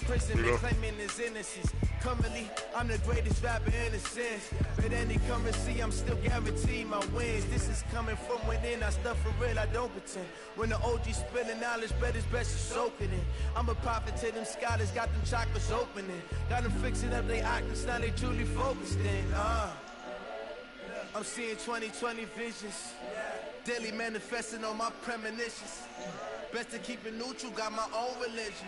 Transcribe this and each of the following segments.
prison, they claiming his innocence. Currently, I'm the greatest rapper in a sense. But any currency, I'm still guaranteed my wins. This is coming from within, I stuff for real, I don't pretend. When the OG spilling knowledge, bet it's best to soak it in. I'm a prophet to them scholars, got them chakras opening. Got them fixing up their octaves, now they truly focused in. I'm seeing 2020 visions. Daily manifesting on my premonitions. Best to keep it neutral, got my own religion.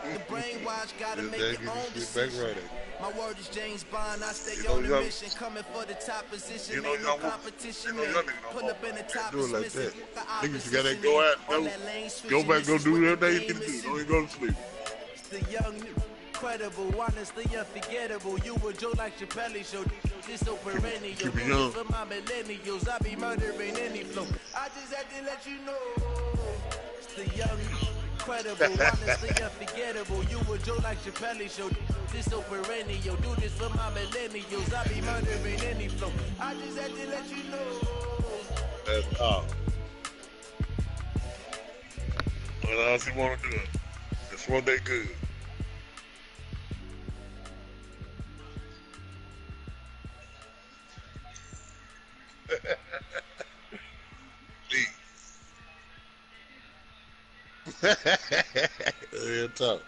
The brainwash gotta make your own decision. My word is James Bond, I stay on the mission. Coming for the top position, ain't no competition. Pull up in the top do it like that. Niggas gotta go out, go back, go do everything you can do. Don't even go to sleep. It's the young, incredible, honestly unforgettable. You would joke like Chappelle show. This so perennial. For my millennials, I be murdering any flow. I just had to let you know. The young, incredible, honestly unforgettable. You would joke like Chappelle show. This so perennial. Do this for my millennials. I be murdering any flow. I just had to let you know. That's all. What else you want to do? Just one day good. Real talk.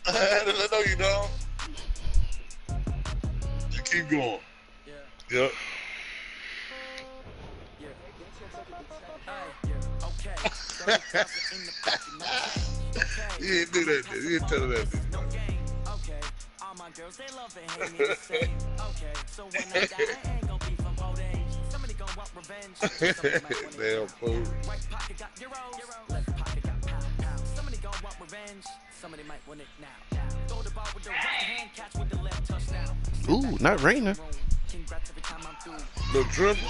I had to let know you know. You keep going. Yeah. Yep. You didn't do that. You didn't tell her that. All my girls, they love and hate me the same. Okay, so when I die, I ain't gonna be from old age. Somebody gonna want revenge. Damn fool. Right pocket got euros, left pocket got pound. Somebody gonna want revenge. Somebody might want it now. Throw the ball with the right hand, catch with the left touchdown. Ooh, not Rainer. Congrats every time I'm through. Little dribble.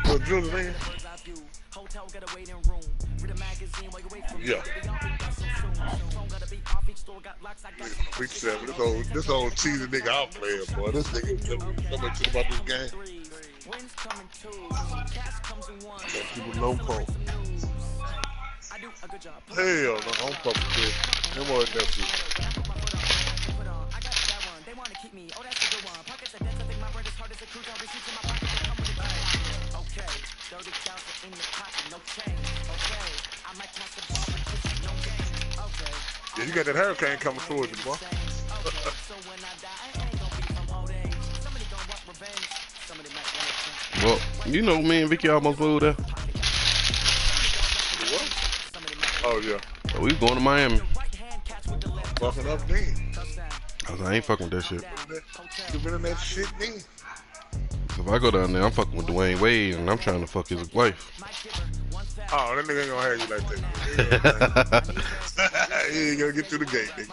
Little dribble, man. Hotel got a waiting room. Read a magazine while you wait for me. Yeah. Preach seven. This old cheesy nigga I'm playing, boy. This nigga so much shit about this game. People know phone. Hell no, I'm fucking shit. Them boys that shit. They wanna keep me. Oh, that's a good one. Pockets are dense. I think my bread is hard as a cruise. I'll receive to my pocket to come with a okay. 30,000 in the pocket, no change. Okay. I might toss the ball, but this is no game. Okay. Yeah, you got that hurricane coming towards you, boy. So when I die, I ain't gonna be from old age. Somebody gonna want revenge. Somebody might want it. Well, you know, me and Vicky almost moved there. What? Oh, yeah. So we was going to Miami. Fucking up then. I ain't fucking with that shit. You been in that shit then. If I go down there, I'm fucking with Dwayne Wade and I'm trying to fuck his wife. Oh, that nigga ain't gonna have you like that. He ain't gonna get through the gate, nigga.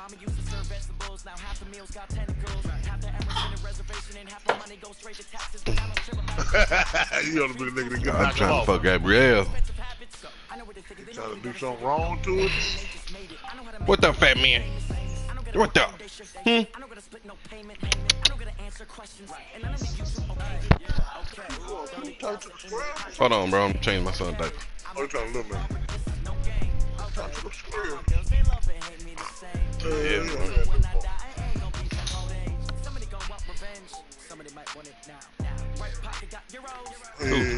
You ought to be the nigga that get I'm trying to fuck Gabrielle. You trying to do something wrong to it? What the fat man? What the? Hold on, bro. I'm changing my son's diaper. Oh, you trying to look, man. Trying to look square. Yeah,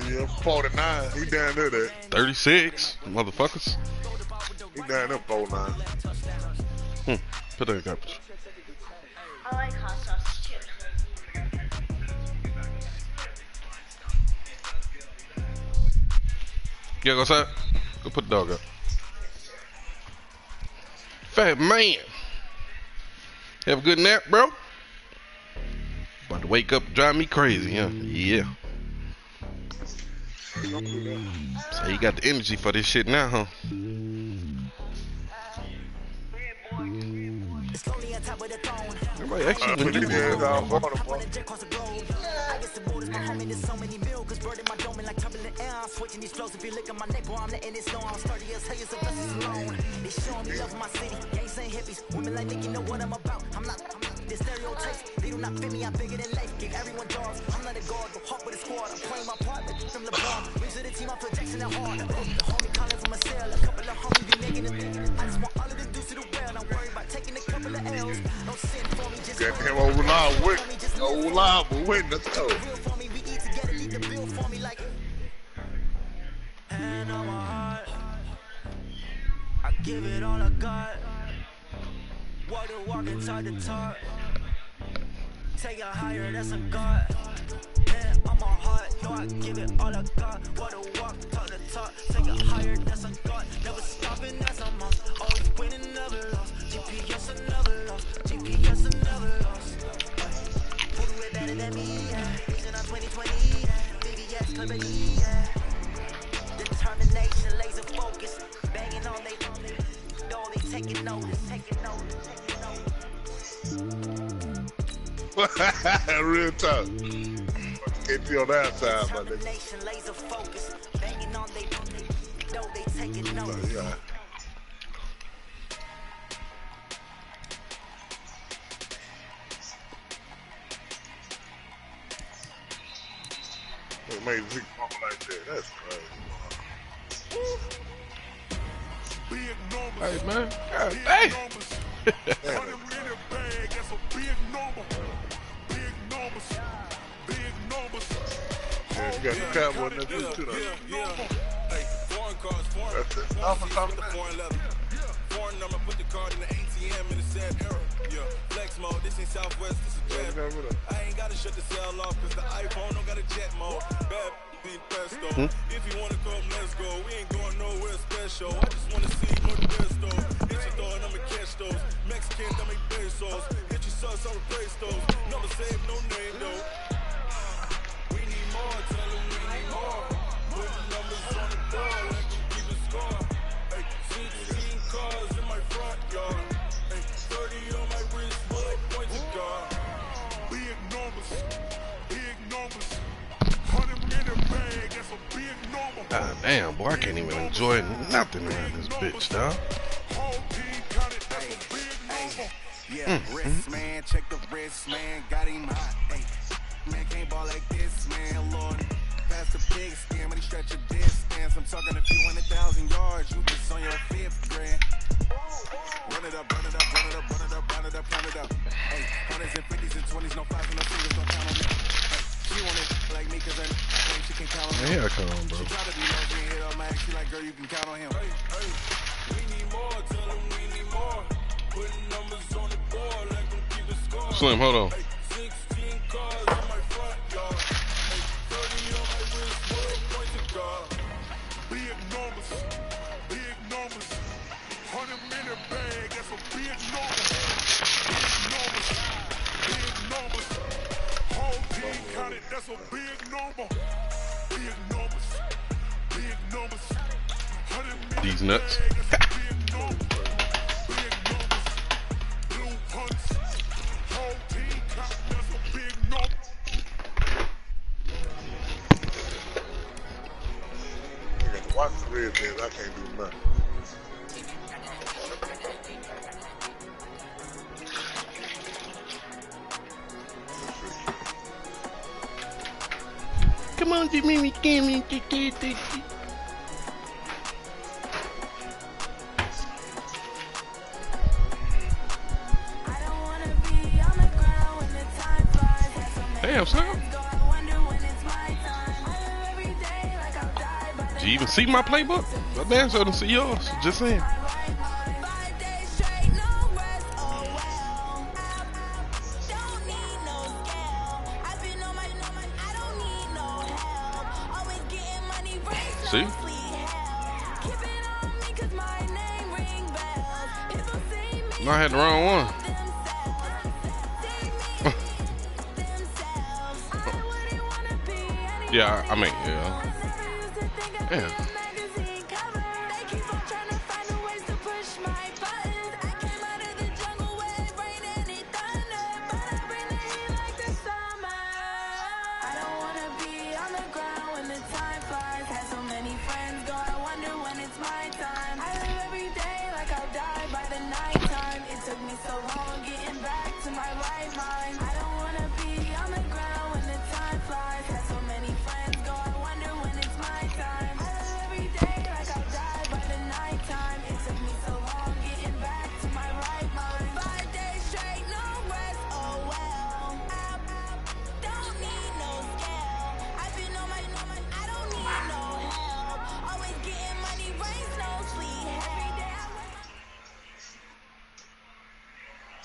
yeah, 49. He down there. 36, motherfuckers. He down there 49. Put that in garbage. I like hot sauce too. Yeah, go outside. Go put the dog up. Fat man. Have a good nap, bro. About to wake up and drive me crazy, huh? Yeah. So you got the energy for this shit now, huh? Everybody actually when you switching these flows, if you look at my neck, boy, I'm letting it snow. I'm sturdy as hell, as a vessel alone. They showing me love my city, gangs ain't hippies. Women like Nick, you know what I'm about. I'm not the stereotypes, they do not fit me, I'm bigger than life. Give everyone dogs, I'm not a guard, go hard with a squad. I'm playing my part, like from LeBron. Rings of the team, I'm projecting it hard. The homie calling from a cell, live, but win. Let's go. Real for me, we eat together, leave the bill for me like. Hand on my heart, I give it all I got. Walk the walk inside the talk. Take it higher, that's a God. Hand on my heart, yo, I give it all I got. Walk the walk, talk the talk. Take it higher, that's a God. Never stopping, that's a must. Always winning, never lost. GPS, I never lost. GPS, I never lost. Who do it better than me? Vision on 2020. VVS, Liberty. Determination, laser focus. Banging on they taking notice, taking notice, taking notice. Real tough. Can't be on that side, my nigga. Determination, laser focus. Banging on they taking notice. Yeah. They made Zeke pump like that. That's crazy. Hey, man. God dang. Yeah, you got the cowboy in that too, though. That's it. Alpha something. Foreign number, put the card in the ATM in a sad era. Yeah, flex mode, this ain't Southwest, this is jet. I ain't gotta shut the cell off, cause the iPhone don't got a jet mode. Bad being pesto. If you wanna come, let's go. We ain't going nowhere special. I just wanna see more best though. Hit your door and I'ma catch those. Mexican, I make pesos. Hit your sauce, I'll replace those. Never save no name though. We need more, tell them we need more. Put the numbers on the board, like we keep a score. Hey, 16 cars in my front yard. Hey, 30 on my wrist, bullet points of God. Big numbers, big numbers. 100 minute bag, that's a big number. God damn, boy, I can't even enjoy nothing around this bitch, dog. Whole team counted, that's a big number. Yeah, wrist man, check the wrist man, got him hot. Hey, man can't ball like this, man, Lord. Pass the big skin, when he stretch a distance. I'm talking a few 100,000 yards, you just on your fifth grand. Run it up, run it up, run it up, run it up, run it up, run it up. Hey, 100s and 50s and 20s, no 5s and no singles, don't count on me. Hey, she want it like me, cause I think she can count on me. Yeah, come on, bro. She try to be low, she ain't hit on my ex, she like, girl, you can count on him. Hey, hey, we need more, tell them we need more. Putting numbers on the board, like them keep a score. Slim, hold on. Hey, 16 cars in my front yard. Hey, 30 on my wrist, bullet points of God. Big numbers, big numbers. 100 minute bag, that's a big number. Big numbers, big numbers. Whole team counted, that's a big number. Big numbers, big numbers. 100 minute These nuts. bag, that's a big number. Big numbers, blue hunts. Whole team counted, that's a big number. You got to watch the red man. I can't do nothing. Come on, Jimmy, give me. Damn, son. Did you even see my playbook? I damn sure didn't see yours. Just saying. See? No, I had the wrong one. Yeah, I mean, yeah. Yeah.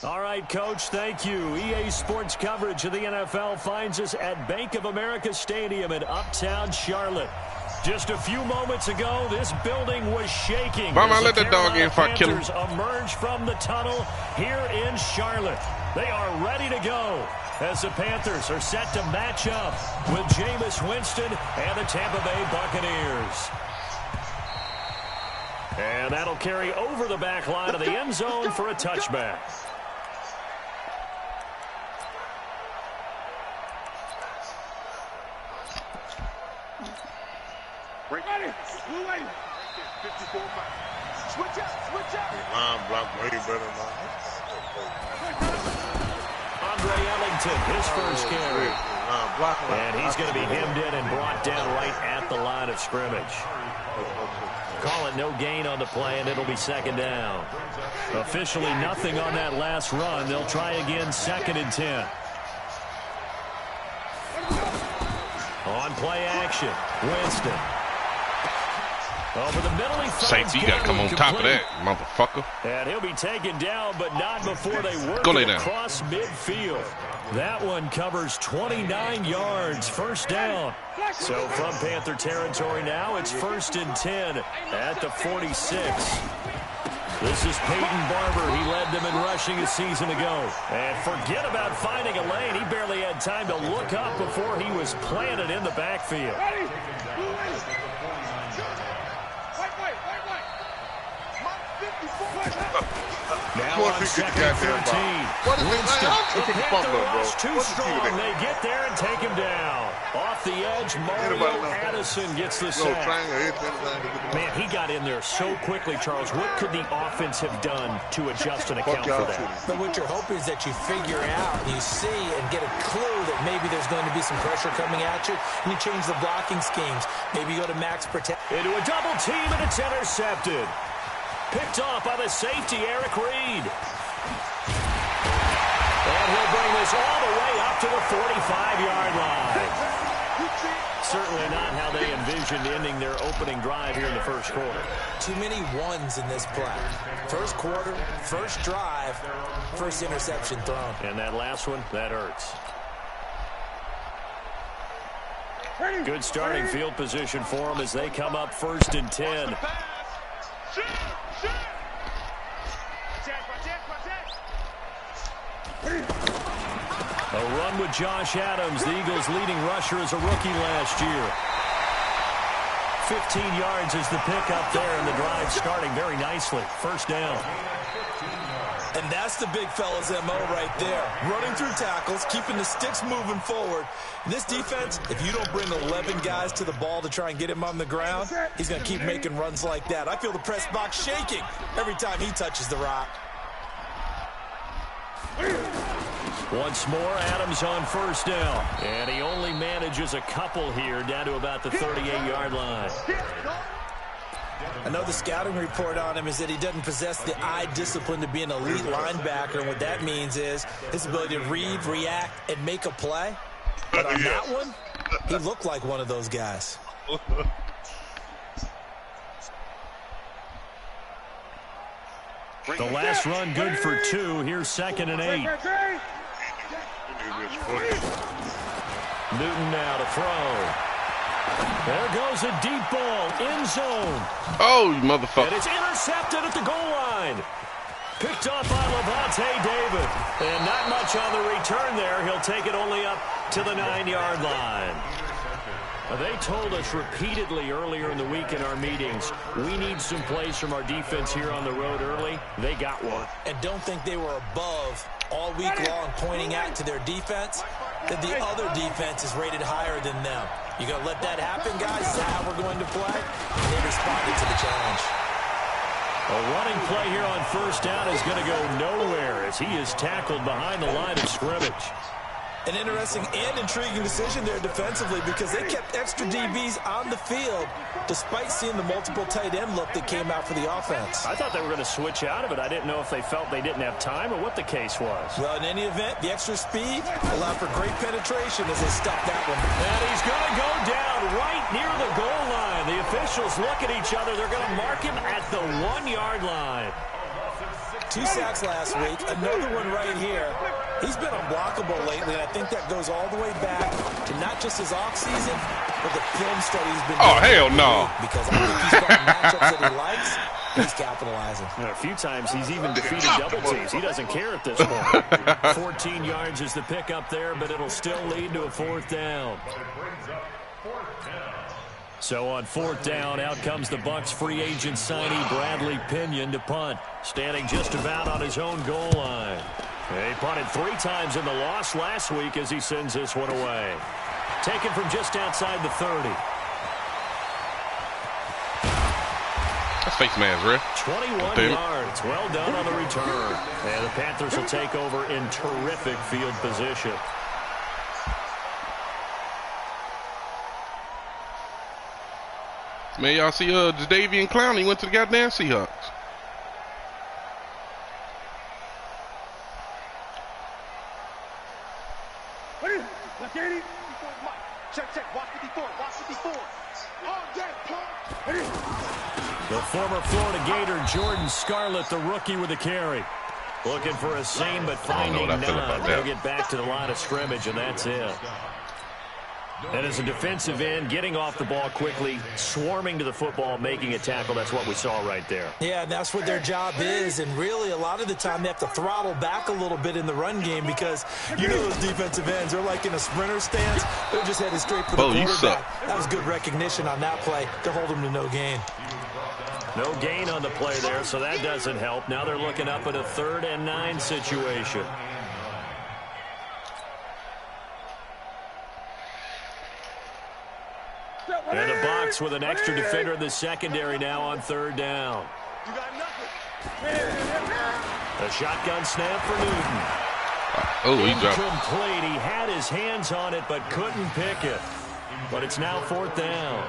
All right, Coach, thank you. EA Sports coverage of the NFL finds us at Bank of America Stadium in Uptown Charlotte. Just a few moments ago, this building was shaking. Mama, let the dog in if I kill him. Panthers emerge from the tunnel here in Charlotte. They are ready to go as the Panthers are set to match up with Jameis Winston and the Tampa Bay Buccaneers. And that'll carry over the back line of the end zone for a touchback. Ready. Blue lane. 54. Switch out. Line block way better than Andre Ellington, his first carry. And he's going to be hemmed in and brought down right at the line of scrimmage. Call it no gain on the play, and it'll be second down. Officially nothing on that last run. They'll try again, 2nd and 10. On play action, Winston. Over the middle, he safety, you got to come on top of that, motherfucker. And he'll be taken down, but not before they work it across midfield. That one covers 29 yards, first down. So from Panther territory now, it's 1st and 10 at the 46. This is Peyton Barber. He led them in rushing a season ago. And forget about finding a lane. He barely had time to look up before he was planted in the backfield. Now on 2nd and 13. What is it, man? The Panther rush too strong. They get there and take him down. Off the edge, Mario Addison gets the sack. Man, he got in there so quickly, Charles. What could the offense have done to adjust and account for that? But what you're hoping is that you figure out, you see, and get a clue that maybe there's going to be some pressure coming at you, and you change the blocking schemes. Maybe you go to max protect. Into a double team, and it's intercepted. Picked off by the safety, Eric Reed. And he'll bring this all the way up to the 45-yard line. Certainly not how they envisioned ending their opening drive here in the first quarter. Too many ones in this play. First quarter, first drive, first interception thrown. And that last one, that hurts. Good starting field position for them as they come up 1st and 10. A run with Josh Adams, the Eagles' leading rusher as a rookie last year. 15 yards is the pickup there, and the drive starting very nicely. First down. And that's the big fella's MO right there. Running through tackles, keeping the sticks moving forward. In this defense, if you don't bring 11 guys to the ball to try and get him on the ground, he's going to keep making runs like that. I feel the press box shaking every time he touches the rock. Once more, Adams on first down. And he only manages a couple here down to about the 38-yard line. I know the scouting report on him is that he doesn't possess the eye discipline to be an elite linebacker. And what that means is his ability to read, react, and make a play. But on that one, he looked like one of those guys. The last run good for 2. Here's 2nd and 8. Newton now to throw. There goes a deep ball, end zone. Oh, you motherfucker. And it's intercepted at the goal line. Picked off by Levante David. And not much on the return there. He'll take it only up to the 9-yard line. They told us repeatedly earlier in the week in our meetings, we need some plays from our defense here on the road early. They got one. And don't think they were above all week long pointing out to their defense that the other defense is rated higher than them. You going to let that happen, guys? Is that how we're going to play? And they responded to the challenge. A running play here on first down is going to go nowhere as he is tackled behind the line of scrimmage. An interesting and intriguing decision there defensively because they kept extra DBs on the field despite seeing the multiple tight end look that came out for the offense. I thought they were going to switch out of it. I didn't know if they felt they didn't have time or what the case was. Well, in any event, the extra speed allowed for great penetration as they stopped that one. And he's going to go down right near the goal line. The officials look at each other. They're going to mark him at the 1-yard line. 2 sacks last week, another one right here. He's been unblockable lately, and I think that goes all the way back to not just his offseason, but the film study he's been doing. Oh, hell no. Because I think he's got matchups that he likes. He's capitalizing. A few times he's even defeated double teams. He doesn't care at this point. 14 yards is the pickup there, but it'll still lead to a 4th down. So on 4th down, out comes the Bucs free agent signee Bradley Pinion to punt, standing just about on his own goal line. He punted 3 times in the loss last week as he sends this one away. Taken from just outside the 30. That's face mask, Rick. 21 yards. Well done on the return. And the Panthers will take over in terrific field position. Man, y'all see Jadeveon Clowney went to the goddamn Seahawks. The former Florida Gator Jordan Scarlett, the rookie with a carry. Looking for a seam, but finding none. They'll get back to the line of scrimmage, and that's it. And as a defensive end, getting off the ball quickly, swarming to the football, making a tackle, that's what we saw right there. Yeah, and that's what their job is. And really, a lot of the time, they have to throttle back a little bit in the run game because you know those defensive ends, they're like in a sprinter stance. They're just headed straight for the quarterback. That was good recognition on that play to hold them to no gain. No gain on the play there, so that doesn't help. Now they're looking up at a 3rd and 9 situation. And the Bucs with an extra defender in the secondary now on 3rd down. A shotgun snap for Newton. Oh, he dropped. Incomplete. He had his hands on it, but couldn't pick it. But it's now 4th down.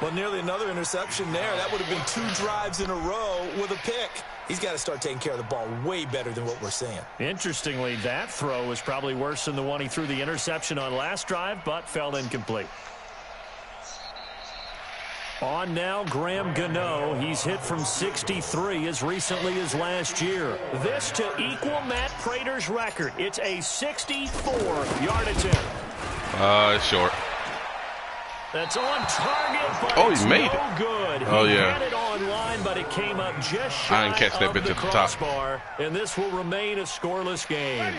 Well, nearly another interception there. That would have been 2 drives in a row with a pick. He's got to start taking care of the ball way better than what we're seeing. Interestingly, that throw was probably worse than the one he threw the interception on last drive, but fell incomplete. On now, Graham Gano. He's hit from 63 as recently as last year. This to equal Matt Prater's record. It's a 64-yard attempt. It's short. That's on target, but he made it. Good. He had it on line, but it came up just shy of the crossbar, and this will remain a scoreless game.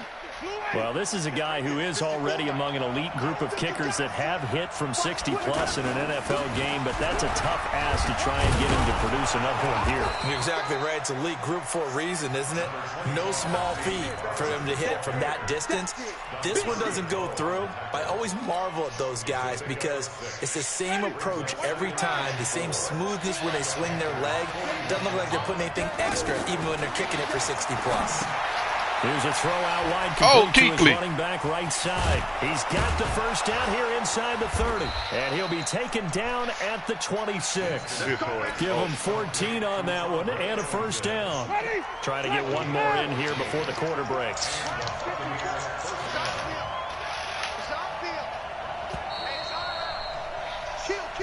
Well, this is a guy who is already among an elite group of kickers that have hit from 60-plus in an NFL game, but that's a tough ask to try and get him to produce another one here. You're exactly right. It's elite group for a reason, isn't it? No small feat for him to hit it from that distance. This one doesn't go through. I always marvel at those guys because it's the same approach every time, the same smoothness when they swing their leg. Doesn't look like they're putting anything extra, even when they're kicking it for 60-plus. Here's a throw out wide complete to his running back right side. He's got the 1st down here inside the 30. And he'll be taken down at the 26. Give him 14 on that one and a 1st down. Try to get one more in here before the quarter breaks.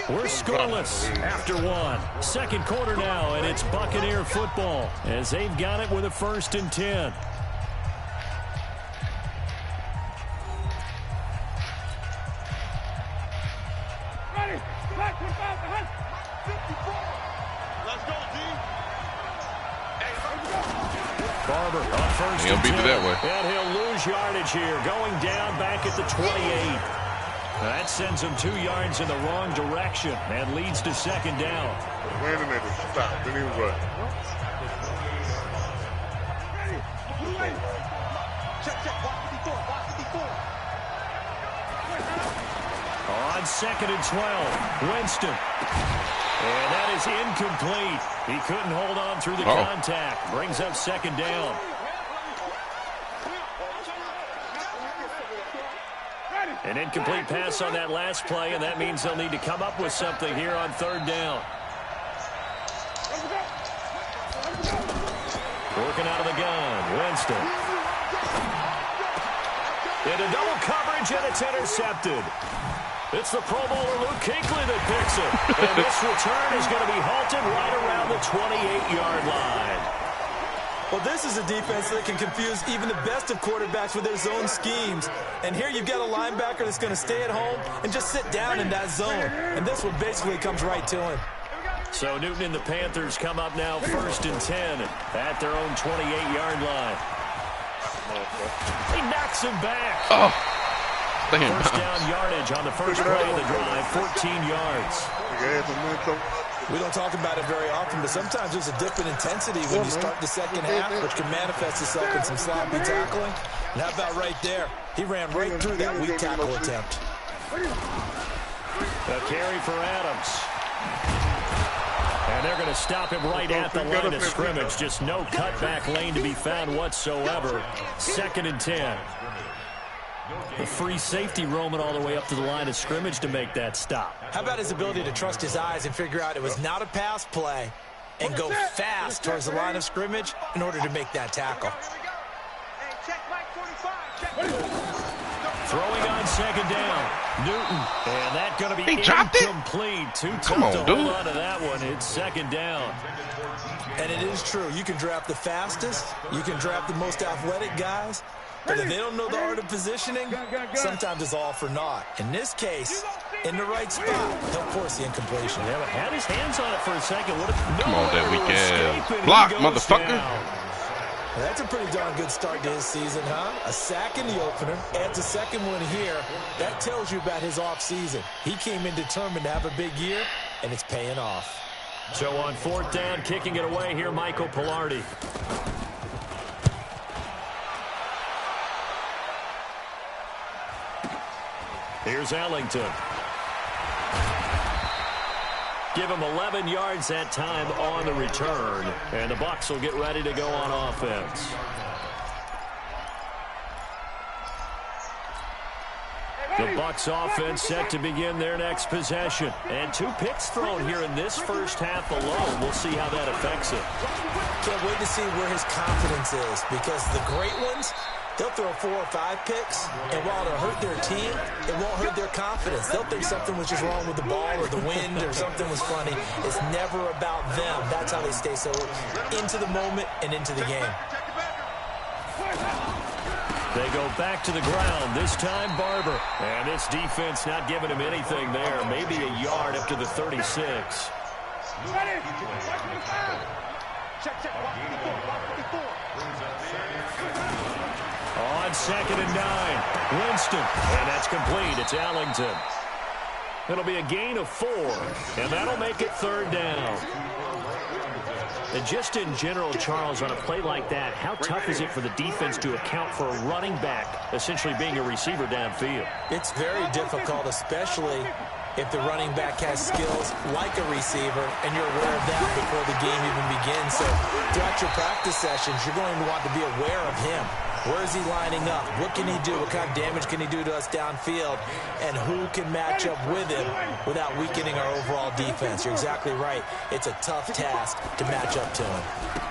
We're scoreless after 1. 2nd quarter now, and it's Buccaneer football as they've got it with a 1st and 10. Barber on 1st He'll beat it that way. And he'll lose yardage here, going down back at the 28. That sends him 2 yards in the wrong direction and leads to 2nd down. Wait a minute, stop, then he was right. On 2nd and 12, Winston. And that is incomplete. He couldn't hold on through the contact. Brings up 2nd down. An incomplete pass on that last play, and that means they'll need to come up with something here on 3rd down. Working out of the gun, Winston. Into double coverage, and it's intercepted. It's the Pro Bowler Luke Kuechly that picks it. And this return is going to be halted right around the 28-yard line. Well, this is a defense that can confuse even the best of quarterbacks with their zone schemes. And here you've got a linebacker that's going to stay at home and just sit down in that zone. And this one basically comes right to him. So Newton and the Panthers come up now 1st and 10 at their own 28-yard line. He knocks him back. Oh, damn. First down yardage on the first play of the drive, 14 yards. We don't talk about it very often, but sometimes there's a dip in intensity when you start the second half, which can manifest itself in some sloppy tackling. And how about right there? He ran right through that weak tackle attempt. A carry for Adams. And they're going to stop him right at the line of scrimmage. Just no cutback lane to be found whatsoever. 2nd and 10. The free safety roaming all the way up to the line of scrimmage to make that stop. How about his ability to trust his eyes and figure out it was not a pass play and go fast towards the line of scrimmage in order to make that tackle. Throwing on 2nd down. Newton. And that's going to be incomplete. Too tough to hold on to that one. It's 2nd down. And it is true. You can draft the fastest. You can draft the most athletic guys. But if they don't know the art of positioning, sometimes it's all for naught. In this case, in the right spot, he'll force the incompletion. Yeah, but had his hands on it for a second. What if come on, that weak ass. Block, motherfucker. Well, that's a pretty darn good start to his season, huh? A sack in the opener, adds a second one here. That tells you about his offseason. He came in determined to have a big year, and it's paying off. So on 4th down, kicking it away here, Michael Pilardi. Here's Ellington. Give him 11 yards that time on the return. And the Bucs will get ready to go on offense. The Bucs offense set to begin their next possession. And 2 picks thrown here in this first half alone. We'll see how that affects it. Can't wait to see where his confidence is, because the great ones, they'll throw 4 or 5 picks, and while it'll hurt their team, it won't hurt their confidence. They'll think something was just wrong with the ball or the wind or something was funny. It's never about them. That's how they stay so into the moment and into the game. They go back to the ground, this time Barber. And this defense not giving him anything there. Maybe a yard up to the 36. On 2nd and 9, Winston. And that's complete. It's Ellington. It'll be a gain of 4. And that'll make it 3rd down. And just in general, Charles, on a play like that, how tough is it for the defense to account for a running back essentially being a receiver downfield? It's very difficult, especially if the running back has skills like a receiver, and you're aware of that before the game even begins. So throughout your practice sessions, you're going to want to be aware of him. Where is he lining up? What can he do? What kind of damage can he do to us downfield? And who can match up with him without weakening our overall defense? You're exactly right. It's a tough task to match up to him.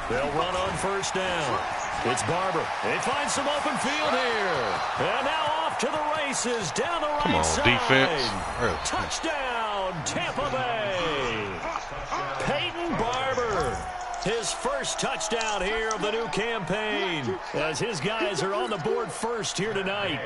They'll run on 1st down. It's Barber. They find some open field here. And now off to the races down the right side. Defense. Touchdown, Tampa Bay. Peyton Barber. His first touchdown here of the new campaign, as his guys are on the board first here tonight.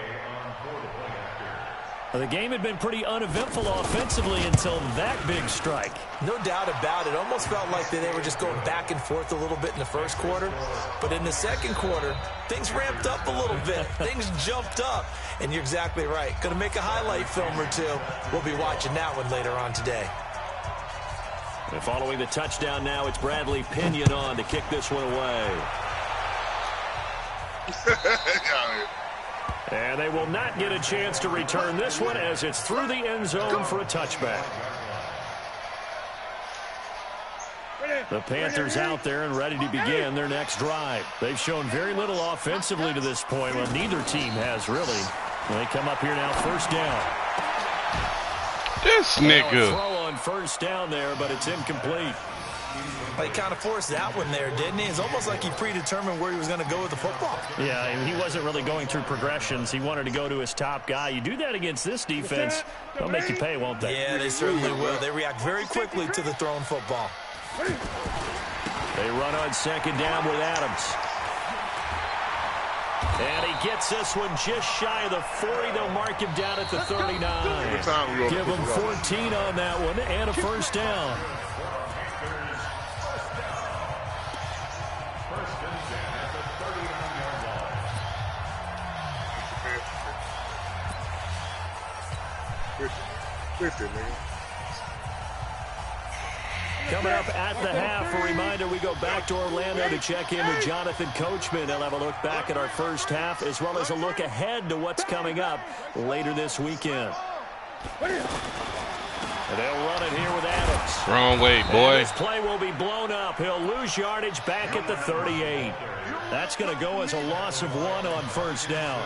The game had been pretty uneventful offensively until that big strike. No doubt about it. Almost felt like they were just going back and forth a little bit in the first quarter. But in the second quarter, things ramped up a little bit. Things jumped up. And you're exactly right. Going to make a highlight film or two. We'll be watching that one later on today. And following the touchdown now, it's Bradley Pinion on to kick this one away. And they will not get a chance to return this one as it's through the end zone for a touchback. The Panthers out there and ready to begin their next drive. They've shown very little offensively to this point. Well, neither team has really. They come up here now, 1st down. This nigga. Throw on 1st down there, but it's incomplete. He kind of forced that one there, didn't he? It's almost like he predetermined where he was going to go with the football. Yeah, he wasn't really going through progressions. He wanted to go to his top guy. You do that against this defense, they'll make you pay, won't they? Yeah, they certainly will. They react very quickly to the thrown football. They run on 2nd down with Adams. And he gets this one just shy of the 40. They'll mark him down at the 39. Give him 14 on that one and a first down. Coming up at the half, a reminder, we go back to Orlando to check in with Jonathan Coachman. They'll have a look back at our first half as well as a look ahead to what's coming up later this weekend. And they'll run it here with Adams. Wrong way, boy. And this play will be blown up. He'll lose yardage back at the 38. That's going to go as a loss of 1 on first down.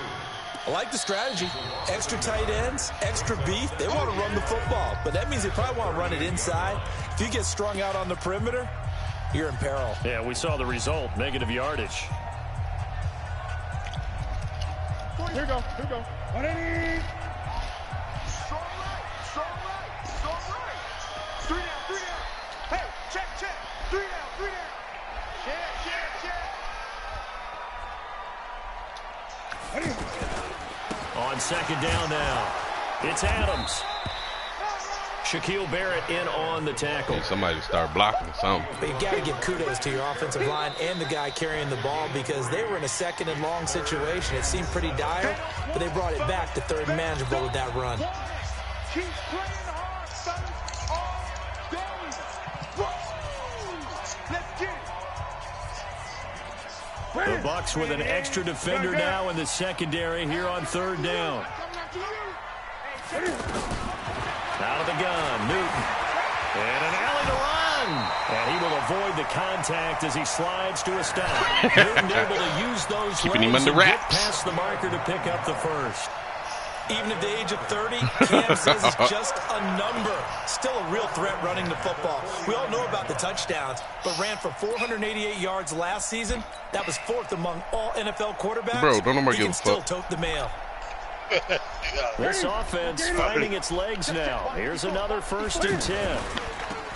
I like the strategy. Extra tight ends, extra beef. They want to run the football, but that means they probably want to run it inside. If you get strung out on the perimeter, you're in peril. Yeah, we saw the result, negative yardage. Here we go. 180. So right. 3 down. Hey, check. 3 down. Check. On second down now, it's Adams. Shaquille Barrett in on the tackle. Hey, somebody start blocking something. But you've got to give kudos to your offensive line and the guy carrying the ball because they were in a second and long situation. It seemed pretty dire, but they brought it back to third and manageable with that run. Keep playing hard, fellas. All day. Let's get it. The Bucs with an extra defender now in the secondary here on third down. Out of the gun, Newton. And an alley to run. And he will avoid the contact as he slides to a stop. Newton able to use those keeping him legs under and get wraps. past the marker to pick up the first. Even at the age of 30, Cam says it's just a number. Still a real threat running the football. We all know about the touchdowns, but ran for 488 yards last season. That was 4th among all NFL quarterbacks. Bro, don't nobody he give can a still fuck. tote the mail. This offense finding its legs now. Here's another 1st and 10.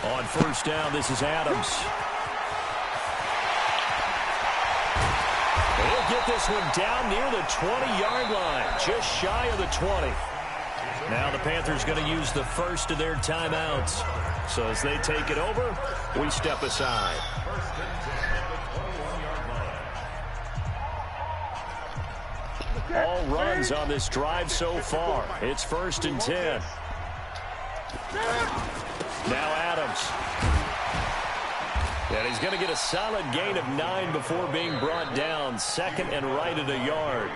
On first down, this is Adams. He'll get this one down near the 20-yard line, just shy of the 20. Now the Panthers going to use the first of their timeouts. So as they take it over, we step aside. All runs on this drive so far. It's 1st and 10. Now Adams. And he's going to get a solid gain of 9 before being brought down. 2nd and right at a yard.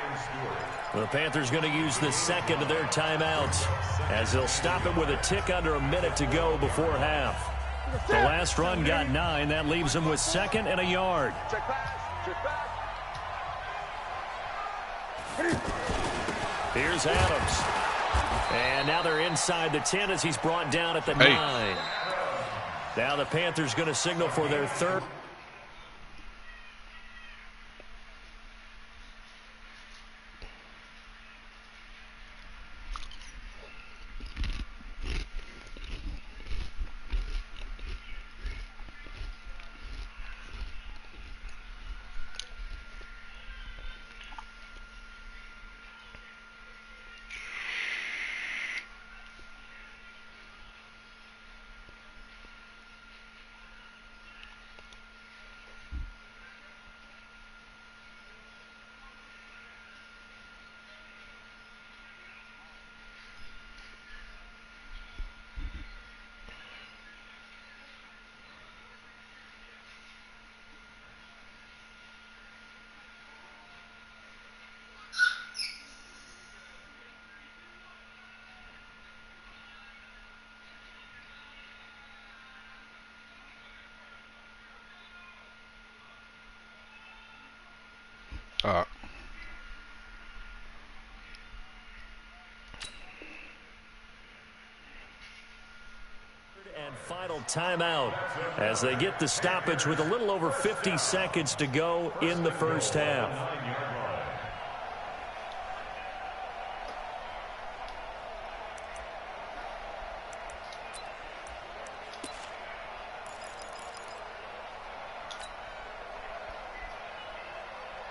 The Panthers going to use the second of their timeouts as they'll stop it with a tick under a minute to go before half. The last run got 9. That leaves them with 2nd and a yard. Here's Adams. And now they're inside the 10 as he's brought down at the 9. Now the Panthers going to signal for their third. And final timeout as they get the stoppage with a little over 50 seconds to go in the first half.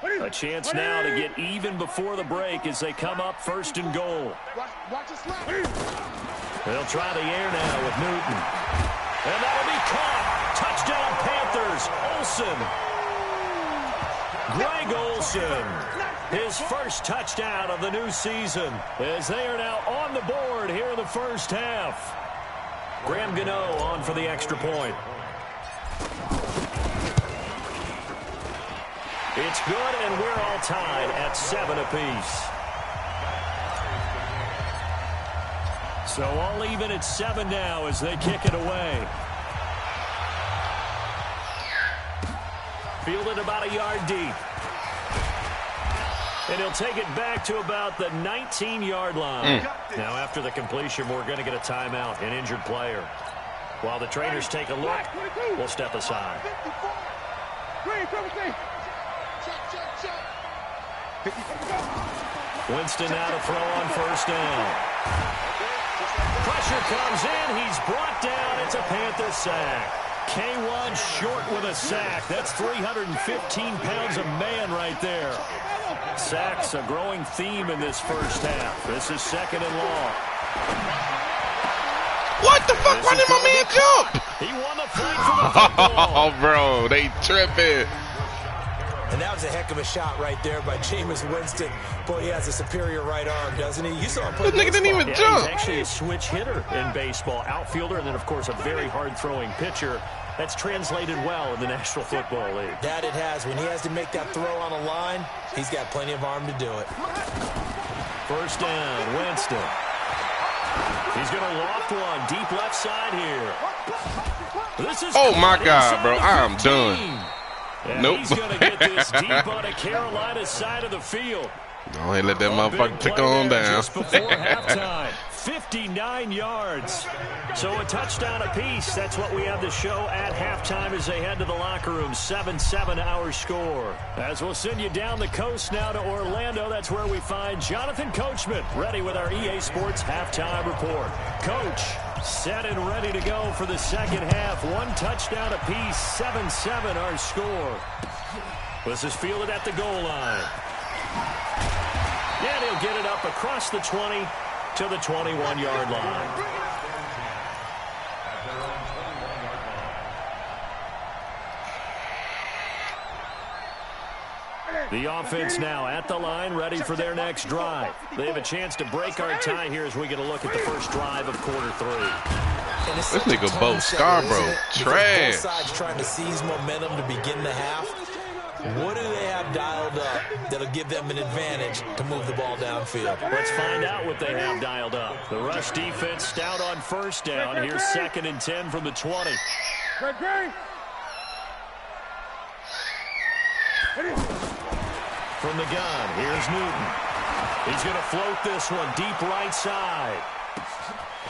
A chance now to get even before the break as they come up 1st and goal. They'll try the air now with Newton. And that'll be caught. Touchdown Panthers. Olsen. Greg Olsen. His first touchdown of the new season as they are now on the board here in the first half. Graham Gano on for the extra point. It's good, and we're all tied at 7 apiece. So all even at 7 now as they kick it away. Fielded about a yard deep. And he'll take it back to about the 19-yard line. Now after the completion, we're going to get a timeout, an injured player. While the trainers take a look, we'll step aside. Winston now to throw on 1st down. Pressure comes in. He's brought down. It's a Panther sack. K1 short with a sack. That's 315 pounds of man right there. Sacks a growing theme in this first half. This is 2nd and long. What the fuck? Why did my man jump? He won the fight for the football. Oh, bro, they tripping. And that was a heck of a shot right there by Jameis Winston. Boy, he has a superior right arm, doesn't he? You saw him play. This nigga didn't even jump. He's actually a switch hitter in baseball. Outfielder, and then, of course, a very hard-throwing pitcher. That's translated well in the National Football League. That it has. When he has to make that throw on a line, he's got plenty of arm to do it. 1st down, Winston. He's going to loft one deep left side here. This is my God, bro. I'm done. And nope. He's going to get this deep on the Carolina side of the field. Go ahead, let that motherfucker tick on down. Just before halftime, 59 yards. So a touchdown apiece. That's what we have to show at halftime as they head to the locker room. 7-7 our score. As we'll send you down the coast now to Orlando. That's where we find Jonathan Coachman ready with our EA Sports halftime report. Coach, set and ready to go for the second half. 1 touchdown apiece. 7-7 our score. This is fielded at the goal line. And he'll get it up across the 20 to the 21-yard line. The offense now at the line, ready for their next drive. They have a chance to break our tie here as we get a look at the first drive of quarter 3. This nigga Bo Scarborough, trash. Both sides trying to seize momentum to begin the half. What do they have dialed up that'll give them an advantage to move the ball downfield? Let's find out what they have dialed up. The rush defense stout on 1st down. Here's 2nd and 10 from the 20. From the gun, here's Newton. He's going to float this one deep right side.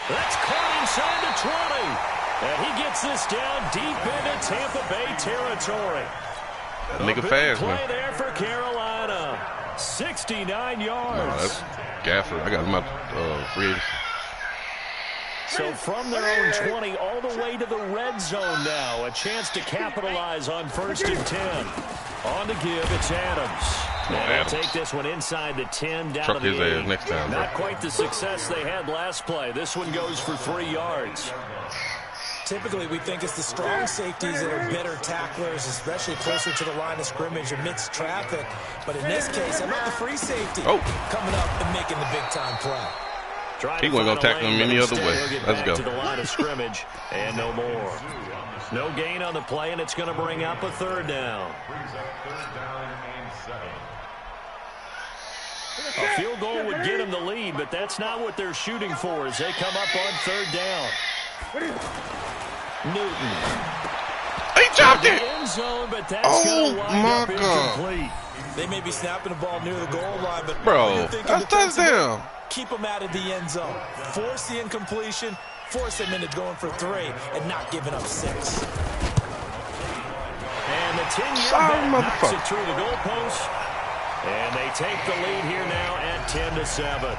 That's caught inside the 20. And he gets this down deep into Tampa Bay territory. That nigga fast, play man. there for Carolina. 69 yards. No, that's Gafford. I got him out free agency. So from their own 20 all the way to the red zone now. A chance to capitalize on 1st and 10. On the give, it's Adams. And they'll take this one inside the 10 down Truck to the his 8. ass next time, bro. Not quite the success they had last play. This one goes for 3 yards. Typically, we think it's the strong safeties that are better tacklers, especially closer to the line of scrimmage amidst traffic. But in this case, how about the free safety coming up and making the big-time play? He wasn't going to tackle him any other way. Let's go. To the line of scrimmage, and no more. No gain on the play, and it's going to bring up a 3rd down. A field goal would get them the lead, but that's not what they're shooting for as they come up on 3rd down. Newton. He chopped it. End zone, but that's going to wind up incomplete. They may be snapping the ball near the goal line, but bro, that's touchdown. Keep them out of the end zone. Force the incompletion. Force them into going for 3 and not giving up 6. And the 10-yard back knocks it through the goalpost. And they take the lead here now at 10-7.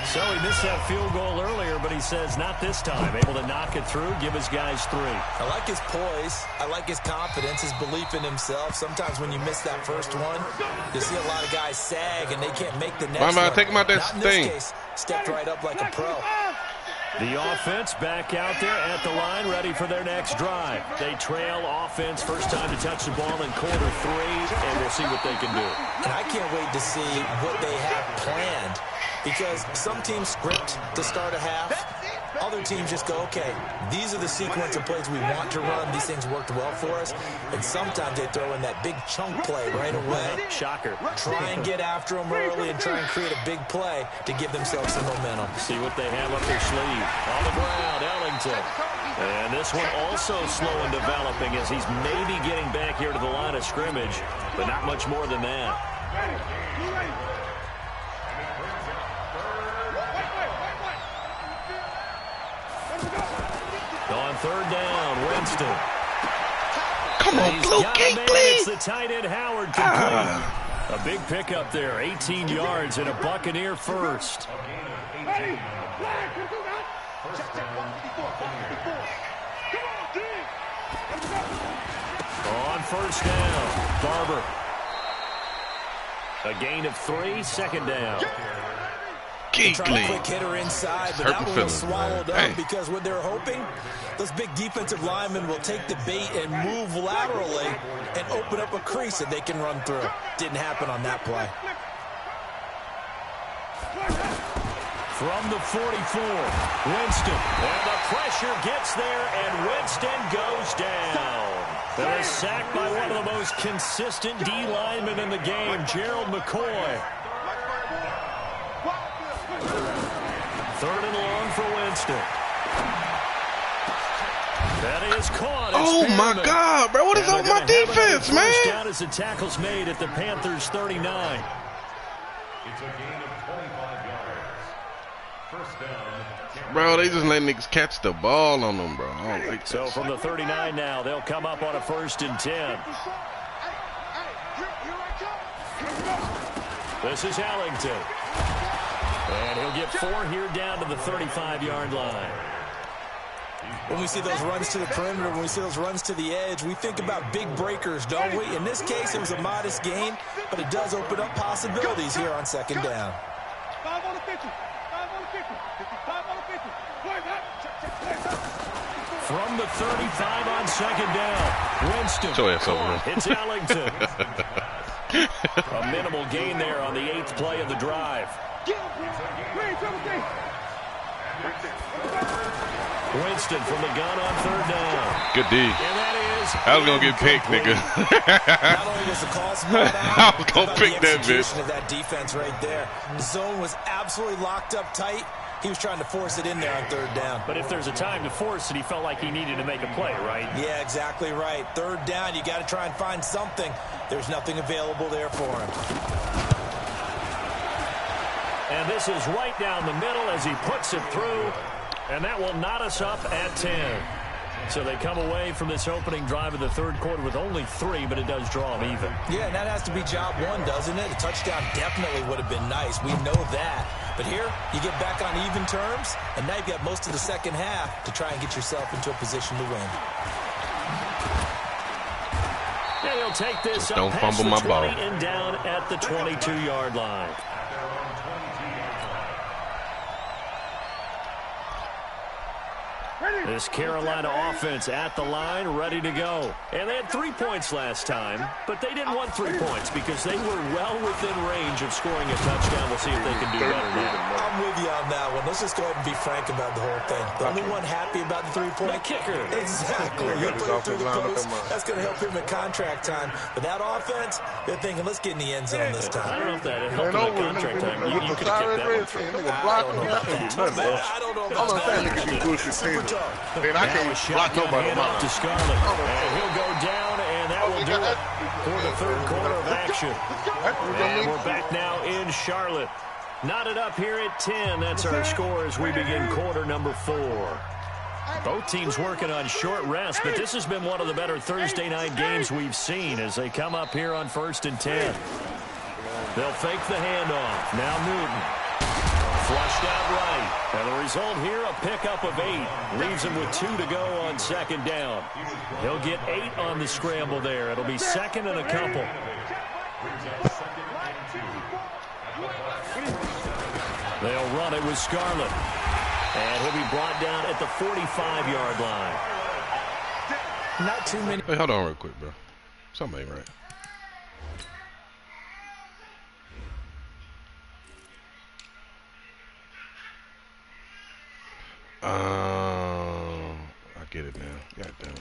So he missed that field goal earlier, but he says not this time. Able to knock it through, give his guys 3. I like his poise. I like his confidence, his belief in himself. Sometimes when you miss that first one, you see a lot of guys sag and they can't make the next one. Take him out that Not in thing. this case. Stepped right up like a pro. The offense back out there at the line, ready for their next drive. They trail offense, first time to touch the ball in quarter 3, and we'll see what they can do. And I can't wait to see what they have planned, because some teams script to start a half. Other teams just go, okay, these are the sequence of plays we want to run. These things worked well for us. And sometimes they throw in that big chunk play right away. Shocker. Try and get after them early and try and create a big play to give themselves some momentum. See what they have up their sleeve. On the ground, Ellington. And this one also slow in developing as he's maybe getting back here to the line of scrimmage, but not much more than that. On third down, Winston. Come on, Blue King, It's the tight end, Howard, complete. A big pickup there, 18 yards and a Buccaneer first. On first down, Barber. A gain of 3, second down. Trying a quick hitter inside, but that one was swallowed up because what they're hoping, those big defensive linemen will take the bait and move laterally and open up a crease that they can run through. Didn't happen on that play. From the 44, Winston. And the pressure gets there, and Winston goes down. That is sacked by one of the most consistent D linemen in the game, Gerald McCoy. Third and long for Winston. That is caught. Oh, my God, bro. What is on my defense, man? First down as the tackle's made at the Panthers' 39. It's a gain of 25 yards. First down. Bro, they just let niggas catch the ball on them, bro. I don't like so that. From the 39 now, they'll come up on a 1st and 10. This is Ellington. And he'll get 4 here down to the 35-yard line. When we see those runs to the perimeter, when we see those runs to the edge, we think about big breakers, don't we? In this case, it was a modest gain, but it does open up possibilities here on second down. 5 on the 50. 5 on the 50. 55 on the 50. From the 35 on second down, Winston. It's Ellington. A minimal gain there on the 8th play of the drive. Winston from the gun on third down. Good D. And that is. I was going to get picked, nigga. Not only was the call spot out, I was going to pick that bitch. Of that defense right there. The zone was absolutely locked up tight. He was trying to force it in there on third down. But if there's a time to force it, he felt like he needed to make a play, right? Yeah, exactly right. Third down, you got to try and find something. There's nothing available there for him. And this is right down the middle as he puts it through. And that will knot us up at 10. So they come away from this opening drive of the third quarter with only 3, but it does draw them even. Yeah, and that has to be job 1, doesn't it? A touchdown definitely would have been nice. We know that. But here, you get back on even terms, and now you've got most of the second half to try and get yourself into a position to win. Yeah, they'll take this just up don't past fumble the my ball. 20 and down at the 22-yard line. This Carolina offense at the line, ready to go. And they had 3 points last time, but they didn't want 3 points because they were well within range of scoring a touchdown. We'll see if they can do better now. I'm with you on that one. Let's just go ahead and be frank about the whole thing. The only one happy about the 3-point kicker. Exactly. He'll put it through the post. That's going to help him in contract time. But that offense, they're thinking, let's get in the end zone this time. I don't know if that helped him in contract time. You could have kept that one. I don't know about that. Super tough. Man, I can't block nobody. To Scarlett. And he'll go down, and that will do it for the third quarter of action. And we're back now in Charlotte. Knotted up here at 10. That's our score as we begin quarter number 4. Both teams working on short rest, but this has been one of the better Thursday night games we've seen as they come up here on 1st and 10. They'll fake the handoff. Now Newton. Flushed out right. And the result here, a pickup of 8. Leaves him with 2 to go on second down. He'll get 8 on the scramble there. It'll be second and a couple. They'll run it with Scarlett. And he'll be brought down at the 45-yard line. Not too many. Hey, hold on real quick, bro. Something ain't right. I get it now. God damn it.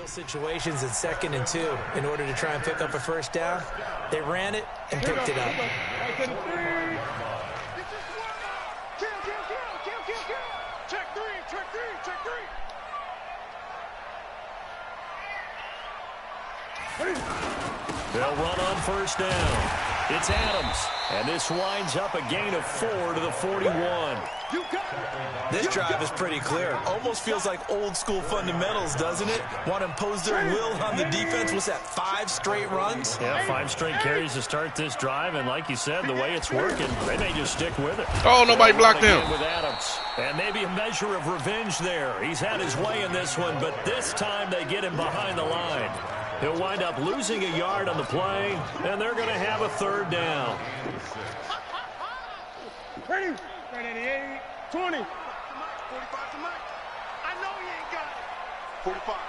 Situations in 2nd and 2 in order to try and pick up a first down. They ran it and picked it up. They'll run on first down. It's Adams. And this winds up a gain of 4 to the 41. This drive is pretty clear. Almost feels like old school fundamentals, doesn't it? Want to impose their will on the defense. What's that, 5 straight runs? Yeah, 5 straight carries to start this drive. And like you said, the way it's working, they may just stick with it. Oh, nobody blocked him. With Adams. And maybe a measure of revenge there. He's had his way in this one, but this time they get him behind the line. He'll wind up losing a yard on the play, and they're going to have a 3rd down. Ready? 20. 45 to Mike. I know he ain't got it. 45.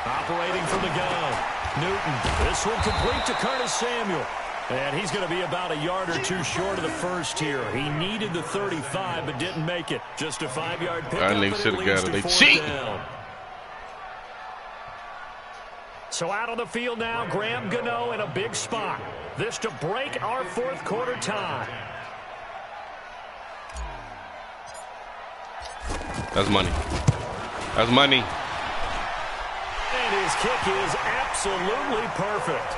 Operating from the gun. Newton. This one complete to Curtis Samuel. And he's going to be about a yard or 2 short of the first here. He needed the 35, but didn't make it. Just a 5-yard pickup, I but should it have leads got to it. They 4th cheat. down. So out on the field now, Graham Gano in a big spot. This to break our 4th quarter tie. That's money. That's money. And his kick is absolutely perfect.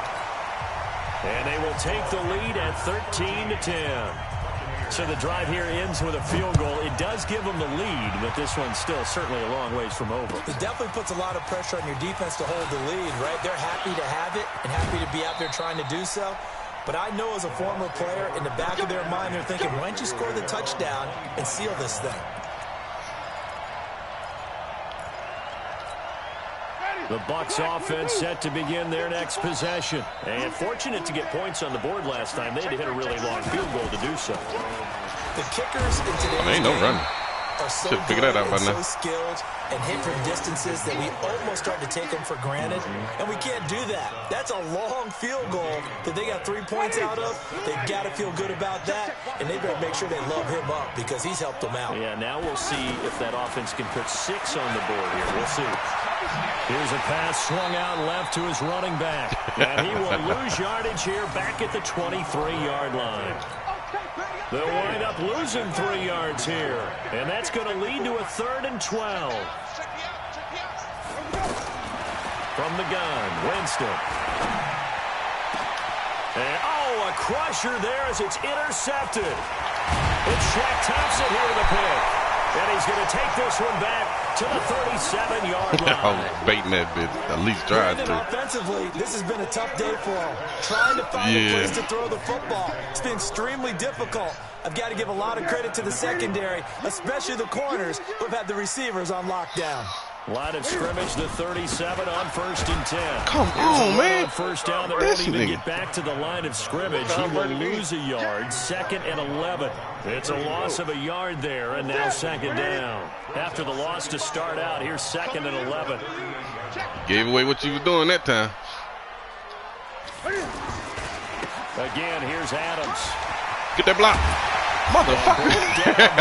And they will take the lead at 13-10. So the drive here ends with a field goal. It does give them the lead, but this one's still certainly a long ways from over. It definitely puts a lot of pressure on your defense to hold the lead, right? They're happy to have it and happy to be out there trying to do so. But I know as a former player, in the back of their mind, they're thinking, why don't you score the touchdown and seal this thing? The Bucs offense set to begin their next possession. And fortunate to get points on the board last time. They had to hit a really long field goal to do so. The kickers in today's ain't no game run. are so Should figure good that out by and now. so skilled and hit from distances that we almost start to take them for granted. And we can't do that. That's a long field goal that they got 3 points out of. They've got to feel good about that. And they better make sure they love him up because he's helped them out. Yeah, now we'll see if that offense can put 6 on the board here. We'll see. Here's a pass swung out left to his running back. And he will lose yardage here back at the 23-yard line. They'll wind up losing 3 yards here. And that's going to lead to a 3rd and 12. From the gun, Winston. And, a crusher there as it's intercepted. It's Shaq Thompson here with a pick. And he's going to take this one back to the 37-yard line. I was baiting that bit. At least trying to. Offensively, this has been a tough day for him. Trying to find a place to throw the football. It's been extremely difficult. I've got to give a lot of credit to the secondary, especially the corners who've had the receivers on lockdown. Line of scrimmage, the 37 on 1st and 10. Come on, man. First down, they won't even get back to the line of scrimmage. He will lose a yard, 2nd and 11. It's a loss of a yard there, and now 2nd down. After the loss to start out, here's 2nd and 11. Gave away what you was doing that time. Again, here's Adams. Get that block. Motherfucker.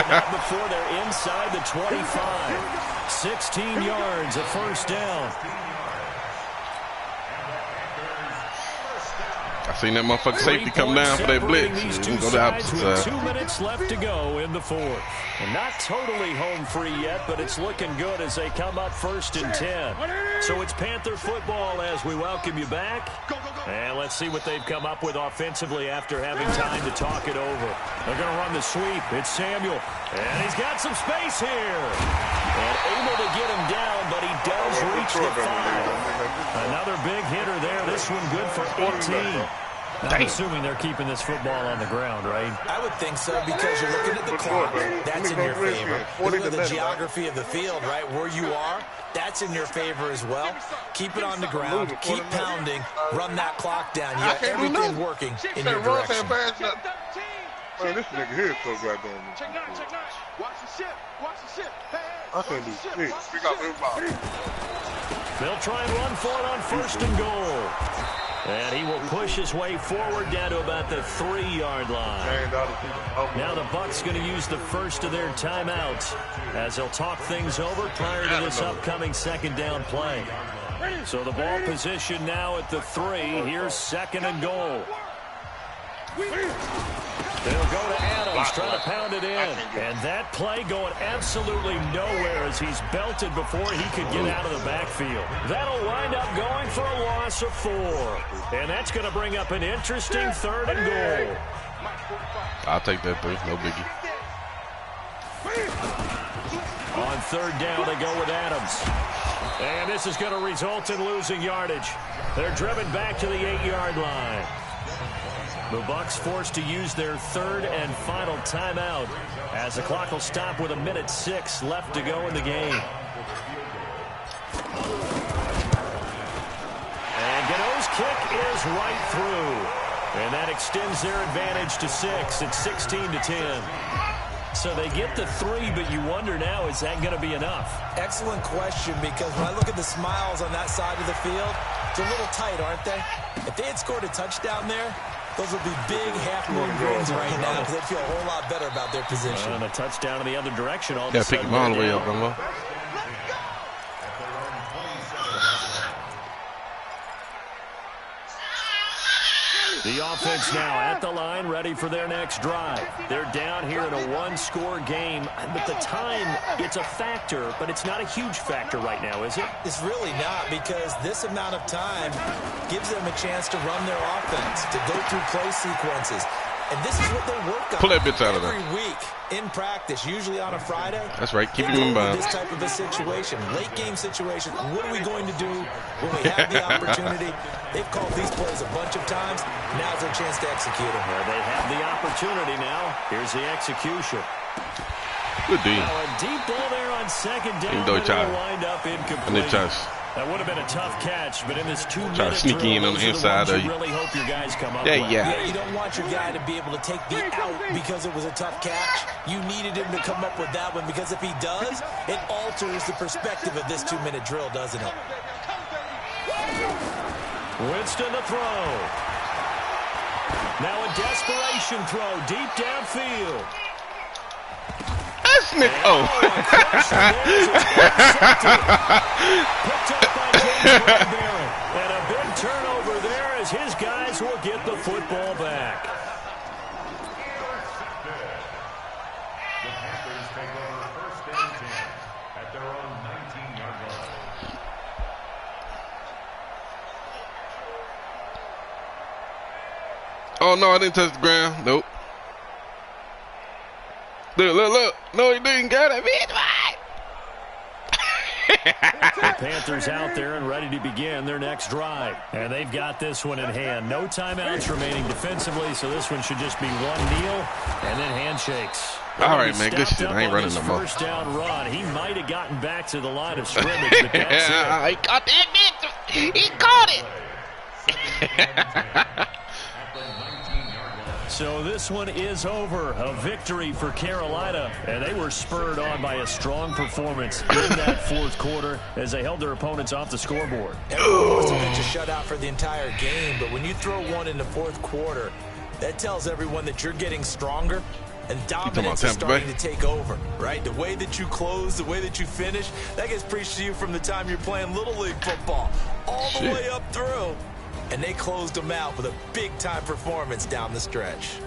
Not before they're inside the 25. 16 yards, a first down. I seen that motherfucking safety come down for that blitz. Go the opposite side. 2 minutes left to go in the fourth. And not totally home free yet, but it's looking good as they come up 1st and 10. So it's Panther football as we welcome you back. And let's see what they've come up with offensively after having time to talk it over. They're going to run the sweep. It's Samuel. And he's got some space here. And able to get him down, but he does reach the 5. Another big hitter there. This one good for 18. I'm assuming they're keeping this football on the ground, right? I would think so because you're looking at the clock. That's in your favor. Look at the geography of the field, right? Where you are, that's in your favor as well. Keep it on the ground. Keep pounding. Run that clock down. You got everything working in your direction. Man, this nigga here is so goddamn. Check nine. Watch the ship. I can't do shit. They'll try and run for it on 1st and goal. And he will push his way forward down to about the 3-yard line. Now the Bucs going to use the first of their timeouts as they'll talk things over prior to this upcoming 2nd down play. So the ball position now at the 3. Here's 2nd and goal. They'll go to Adams, trying to pound it in. And that play going absolutely nowhere as he's belted before he could get out of the backfield. That'll wind up going for a loss of 4. And that's going to bring up an interesting 3rd and goal. I'll take that 3. No biggie. On 3rd down, they go with Adams. And this is going to result in losing yardage. They're driven back to the 8-yard line. The Bucs forced to use their 3rd and final timeout as the clock will stop with 1:06 left to go in the game. And Gano's kick is right through. And that extends their advantage to 6. It's 16-10. So they get the 3, but you wonder now, is that going to be enough? Excellent question, because when I look at the smiles on that side of the field, it's a little tight, aren't they? If they had scored a touchdown there, those would be big half-moon grins right now because they'd feel a whole lot better about their position. And a touchdown in the other direction. All yeah, pick him all the way up, Rumbo. The offense now at the line, ready for their next drive. They're down here in a 1-score game. But the time, it's a factor, but it's not a huge factor right now, is it? It's really not, because this amount of time gives them a chance to run their offense, to go through play sequences. And this is what they work on pull that bitch out of there every week in practice, usually on a Friday. That's right. Keep him in bounds. This type of a situation, late game situation. What are we going to do when we have the opportunity? They've called these plays a bunch of times. Now's their chance to execute them. Well, they have the opportunity now. Here's the execution. Good deal. Now a deep ball there on 2nd down. It'll wind up incomplete. That would have been a tough catch, but in this 2-minute try to sneak in on the inside of you. Really hope your guys come up. Yeah, you don't want your guy to be able to take the out because it was a tough catch. You needed him to come up with that one, because if he does, it alters the perspective of this 2-minute drill, doesn't it? Winston to throw. Now a desperation throw deep downfield. Oh. Picked up by James Bradbury. And a big turnover there as his guys will get the football back. Oh, no, I didn't touch the ground. Nope. Look. No, he didn't get it. The Panthers out there and ready to begin their next drive. And they've got this one in hand. No timeouts remaining defensively, so this one should just be one kneel and then handshakes. All right, man, good shit. I ain't running no more. First down run. He might have gotten back to the line of scrimmage, but that's it. He caught that bitch. He caught it. So this one is over. A victory for Carolina, and they were spurred on by a strong performance in that 4th quarter as they held their opponents off the scoreboard. Everyone wants to pitch a shutout for the entire game, but when you throw one in the 4th quarter, that tells everyone that you're getting stronger and dominance is starting to take over, right? The way that you close, the way that you finish, that gets preached to you from the time you're playing Little League football all the way up through. and they closed them out with a big-time performance down the stretch.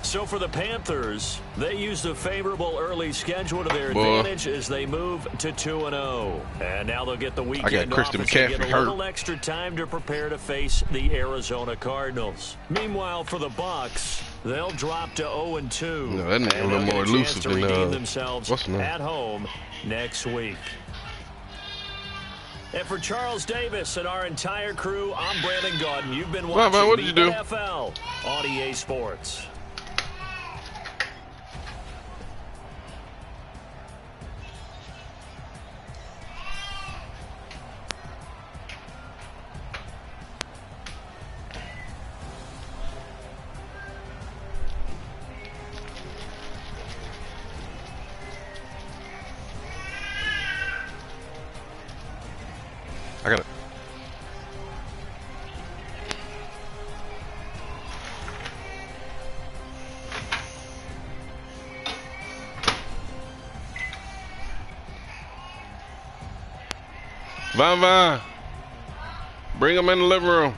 So for the Panthers, they used a favorable early schedule to their advantage as they move to 2-0. And now they'll get the weekend off as they get a little extra time to prepare to face the Arizona Cardinals. Meanwhile, for the Bucs, they'll drop to 0-2. No, that nigga a little more elusive to redeem themselves at home next week. And for Charles Davis and our entire crew, I'm Brandon Gaudin. You've been watching the NFL on EA Sports. I got it. Vine. Bring him in the living room.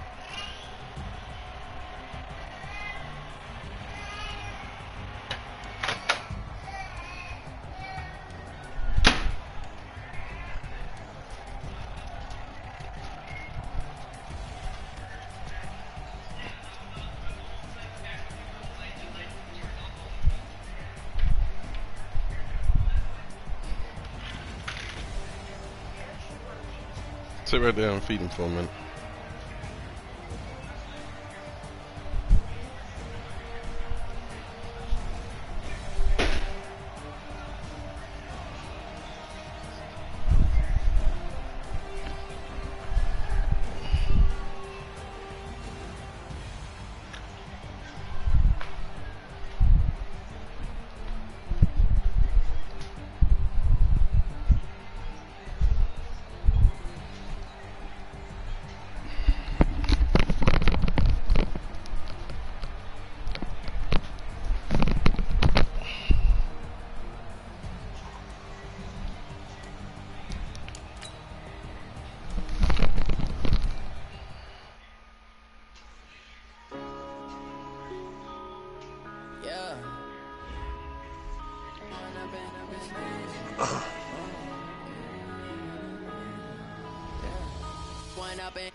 Sit right there and feed him for a minute.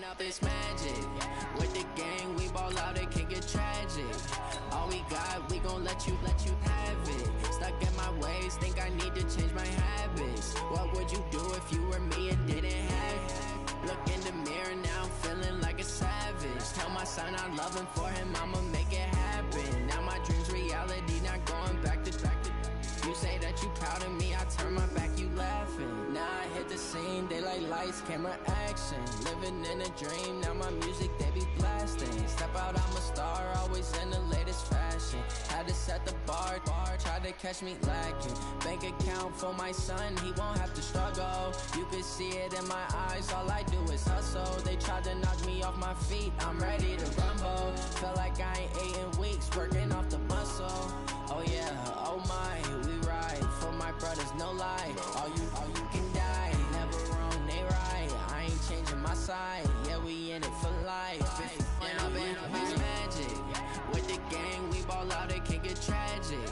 Up this magic with the gang, we ball out, it can get tragic. All we got, we gon' let you have it. Stuck in my ways, think I need to change my habits. What would you do if you were me and didn't have it? Look in the mirror now, I'm feeling like a savage. Tell my son I love him, for him I'ma make it happen. Now my dreams reality, not going back to. You say that you proud of me, I turn my back, you laughing. Now I hit the scene, they like lights, camera, action. Living in a dream, now my music, they be blasting. Step out, I'm a star, always in the latest fashion. Had to set the bar, tried to catch me lacking. Bank account for my son, he won't have to struggle. You can see it in my eyes, all I do is hustle. They tried to knock me off my feet, I'm ready to rumble. Felt like I ain't ate in weeks, working off the muscle. Oh yeah, oh my, we ride for my brothers, no lie. All you can die, never wrong, they right. I ain't changing my side, yeah, we in it for life. And I've been magic with the gang, we ball out, it can get tragic.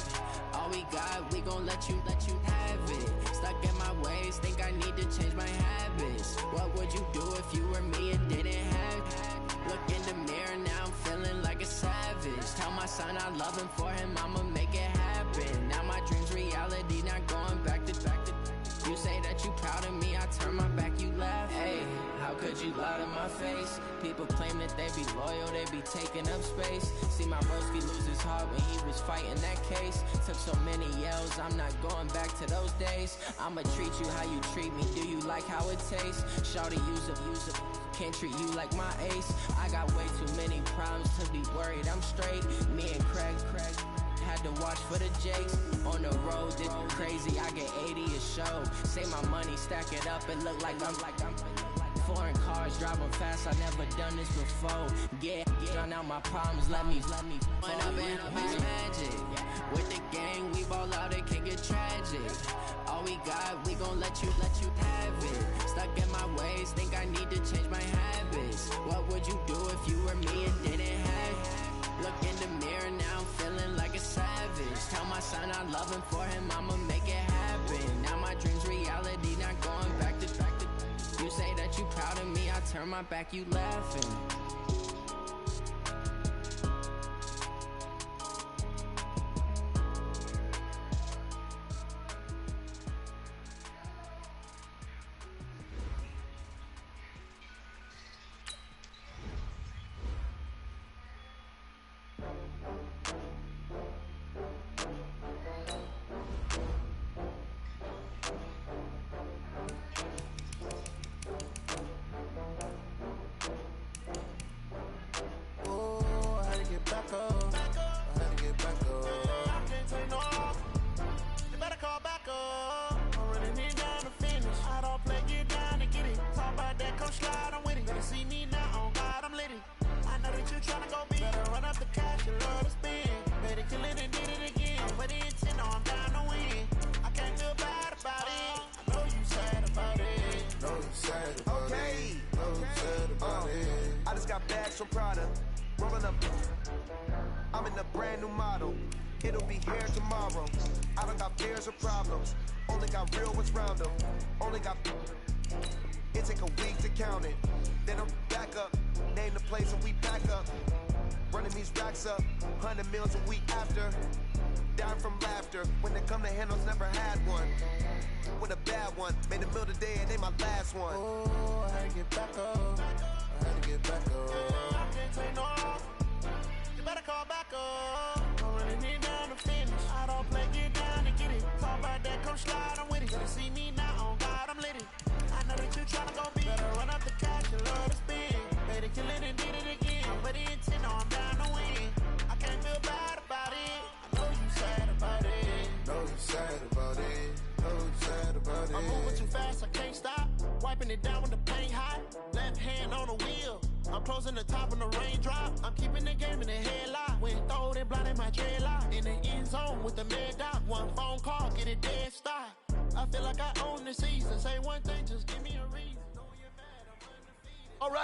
All we got, we gon' let you have it. Stuck in my ways, think I need to change my habits. What would you do if you were me and didn't have it? Look in the mirror, now I'm feeling like a savage. Tell my son I love him, for him I'ma make it happen. Now my dreams reality, not going back to. You say that you proud of me, I turn my back, you laugh. Hey, how could you lie to my face? People claim that they be loyal, they be taking up space. See my broski lose his heart when he was fighting that case. Took so many yells, I'm not going back to those days. I'ma treat you how you treat me, do you like how it tastes? Shawty, use up, can't treat you like my ace. I got way too many problems to be worried, I'm straight. Me and Craig had to watch for the Jakes. On the road, this crazy, I get 80 a show. Say my money, stack it up, it look like I'm foreign cars, driving fast, I never done this before. Yeah, drown out my problems, let me When I've been magic with the gang, we ball out, it can get tragic. All we got, we gon' let you have it. Stuck in my ways, think I need to change my habits. What would you do if you were me and didn't have it? Look in the mirror now, I'm feeling like a savage. Tell my son I love him, for him I'ma make it happen. Now my dream's reality, not going back to. You say that you proud of me, I turn my back, you laughing.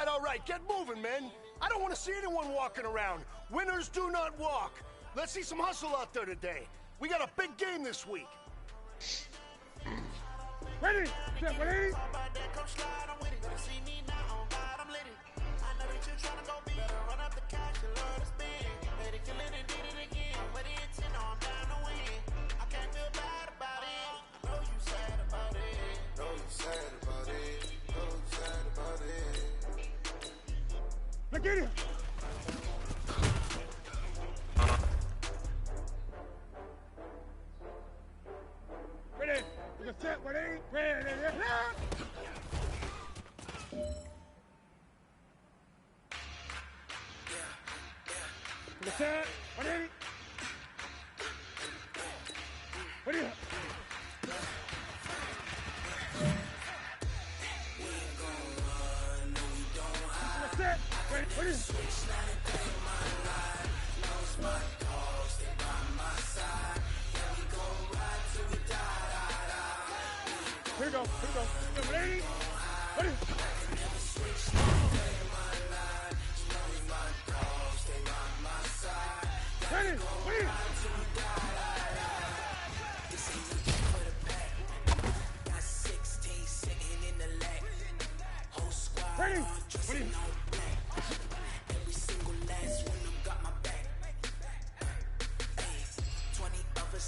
All right, get moving, men. I don't want to see anyone walking around. Winners do not walk. Let's see some hustle out there today. We got a big game this week. Ready? Get ready? Get him! Ready? We're gonna set, ready? Ready? We're gonna set, ready? Ready? What is it? Here we go. Ready? What is it? Ready? What is it? Got 16 sitting in the leg. Whole squad. Ready? What is it?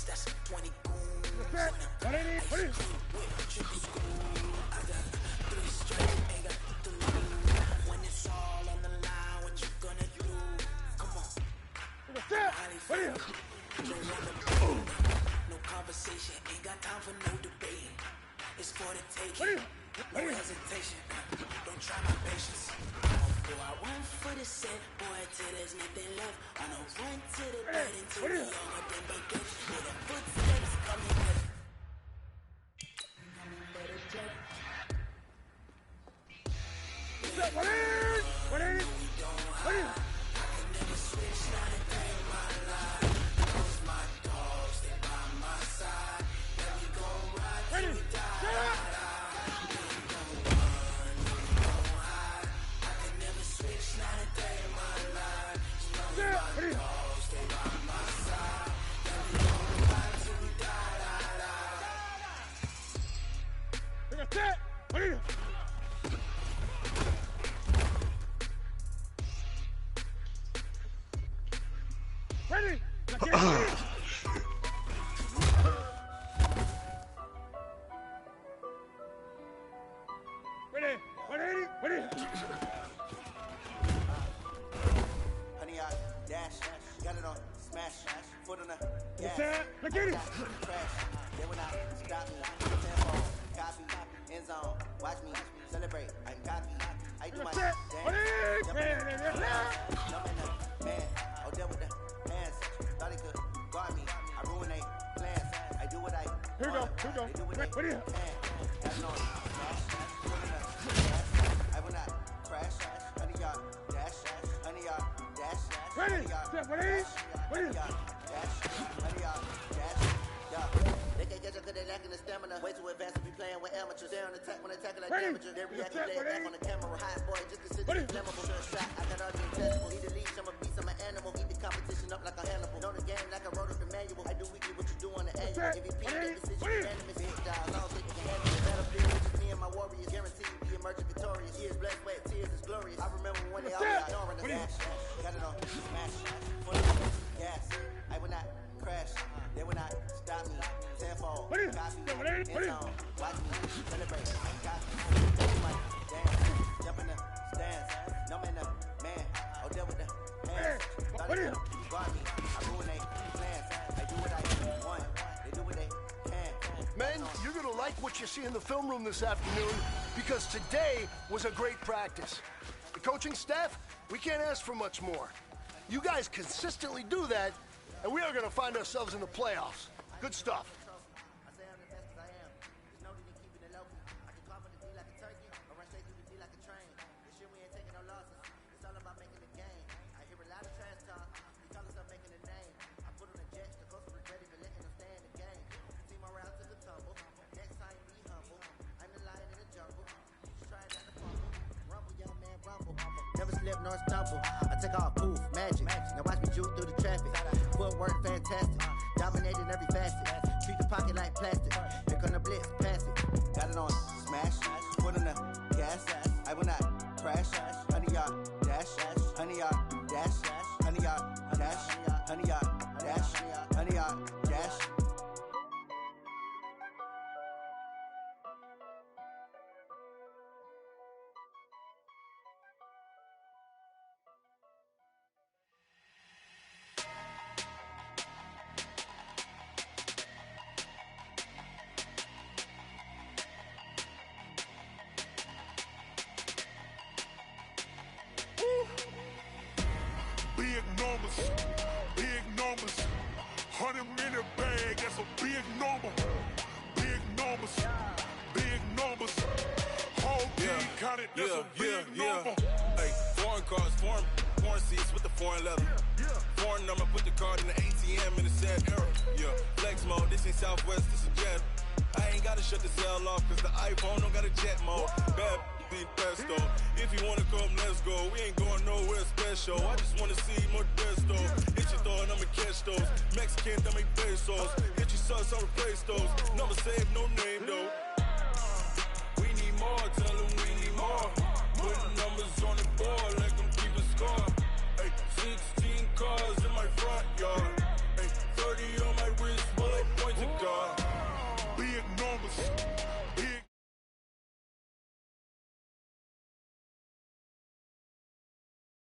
That's 20 goons. What is it? What is it? I got 3 straight, ain't got the lose. When it's all on the line, what you gonna do? Come on. What is it? No conversation, ain't got time for no debate. It's for the taking. No hesitation. Don't try my patience. Boy, I went for the set, boy, till there's nothing left. On a run to the bed until we all got them back. The footsteps coming up. What is it? What is it? What is it? I can never switch, not a day in my life. Those my dogs, they by my side. Let me go ride till we die. Get it. Crash. They will not stop me. Tempo, copy, end zone. Watch me celebrate. I'm cocky. I do my dance. Jump in the man. I'll deal with the hands. Thought he could guard me. I ruin they plans. I do what I want. Here we go. They do what they can. That's no I will not crash. 100 yard dash. 100 yard dash. 100 yard dash. 100 yard dash. 100 yard dash. They can't catch up because they lacking the stamina. Way too advanced to be playing with amateurs. They on attack when they tackle like amateurs. They react and lay back on the camera. Hot boy, just consider it flammable. Shot, I got all the intangible. He the leash, I'm a beast, I'm an animal. Eat the competition up like a Hannibal. Know the game like I wrote up the manual. I do weekly what you do on the annual. MVP, make decisions unanimous. Hit dials, I don't think you can handle it. Battlefield, it's just me and my warriors. Guaranteed we emerge victorious. Years, blood, sweat, tears is glorious. I remember when they all got ignoring the dash. Got it on, smash, full of gas. I will not crash. They will not stop me. Tenfold, copy, end zone. Watch me celebrate. Copy, dance, jump in the stands. No man, man. I'll deal with the hands. Thought they could guard me. I ruin they plans. I do what I want. They do what they can. Men, you're going to like what you see in the film room this afternoon because today was a great practice. The coaching staff, we can't ask for much more. You guys consistently do that, and we are going to find ourselves in the playoffs. Good stuff. I say I'm the best because I am. Just know that they keeping it low-key. I can carve on the D like a turkey or run straight through the D like a train. This year we ain't taking no losses. It's all about making the game. I hear a lot of trash talk. We call ourselves making a name. I put on the jets. The coach regretted for letting them stay in the game. Team morale took a tumble. Next time be humble. I'm the lion in the jungle. Just try not to fumble. Rumble, young man, rumble. Never slip nor stumble. I take off, poof, magic. Now watch me juke through the traffic. Footwork fantastic. Dominating every facet. Treat the pocket like plastic. Here come the blitz, pass it. Got it on, smash. Put on the gas. I will not crash. 100 yard dash. 100 yard dash. 100 yard dash. 100 yard dash. 100 yard dash. Big numbers, big numbers. 100-minute bag, that's a big number. Big numbers, big numbers. Whole team counted, that's a big number. Hey, foreign cars, foreign seats with the foreign leather. Foreign number, put the card in the ATM in the sad era. Yeah, flex mode, this ain't Southwest, this is Jet. I ain't gotta shut the cell off, cause the iPhone don't got a jet mode. Bad be pesto. If you wanna come, let's go. We ain't going nowhere special. I just wanna see more desto. Hit your thought, I'ma catch those. Mexican, that make pesos. Hit your sus, I'll replace those. Number save, no name though. We need more, tell them we need more. Putting numbers on the board, like them keep a score. Hey, 16 cars in my front yard. Hey, 30 on my wrist, while I point to God. Big numbers.